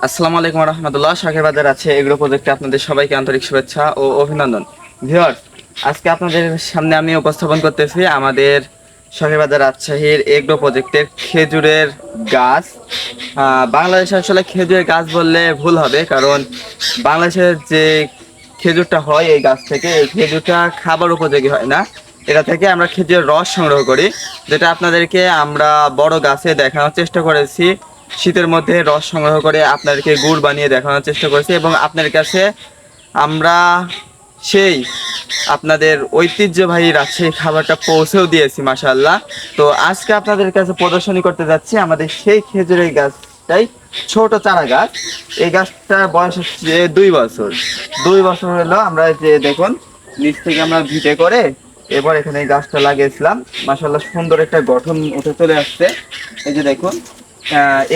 আসসালামু আলাইকুম রহমতুল্লাহ। শাকের বাজার আছে এগ্রো প্রজেক্টে আপনাদের সবাইকে আন্তরিক শুভেচ্ছা ও অভিনন্দন। ভিউয়ার্স, আজকে আপনাদের সামনে আমি উপস্থাপন করতেছি আমাদের শাকের বাজার রাজশাহীর এগ্রো প্রজেক্টের খেজুরের গাছ। বাংলাদেশে আসলে খেজুরের গাছ বললে ভুল হবে, কারণ বাংলাদেশের যে খেজুরটা হয় এই গাছ থেকে, এই খেজুরটা খাবার উপযোগী হয় না। এটা থেকে আমরা খেজুরের রস সংগ্রহ করি, যেটা আপনাদেরকে আমরা বড় গাছে দেখানোর চেষ্টা করেছি। শীতের মধ্যে রস সংগ্রহ করে আপনাদেরকে গুড় বানিয়ে দেখানোর চেষ্টা করেছি, এবং আপনাদের কাছে আমরা সেই আপনাদের ঐতিহ্যবাহী রাজশাহী খাবারটা পৌঁছেও দিয়েছি মাশাআল্লাহ। তো আজকে আপনাদের কাছে প্রদর্শনী করতে যাচ্ছি আমাদের সেই খেজুরের গাছটাই, ছোট চারা গাছ। এই গাছটার বয়স হচ্ছে 2 বছর। 2 বছর হলো। আমরা যে দেখুন, নিচ থেকে আমরা ভিটে করে এবার এখানে এই গাছটা লাগিয়েছিলাম। মাশাআল্লাহ সুন্দর একটা গঠন উঠে চলে আসছে। এই যে দেখুন,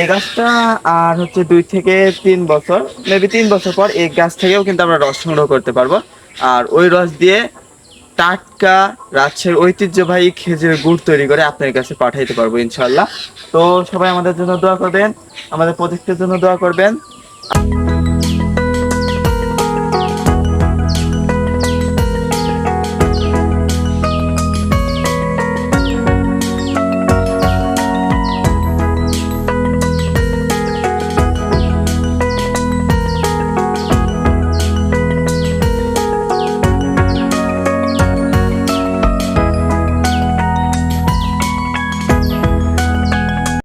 এই গাছটা আর হচ্ছে 2 থেকে 3 বছর, মেবি 3 বছর পর এই গাছ থেকেও কিন্তু আমরা রস সংগ্রহ করতে পারবো। আর ওই রস দিয়ে টাটকা রাজশাহীর ঐতিহ্যবাহী খেজুরের গুড় তৈরি করে আপনার কাছে পাঠাইতে পারবো ইনশাল্লাহ। তো সবাই আমাদের জন্য দোয়া করবেন, আমাদের প্রজেক্টের জন্য দোয়া করবেন।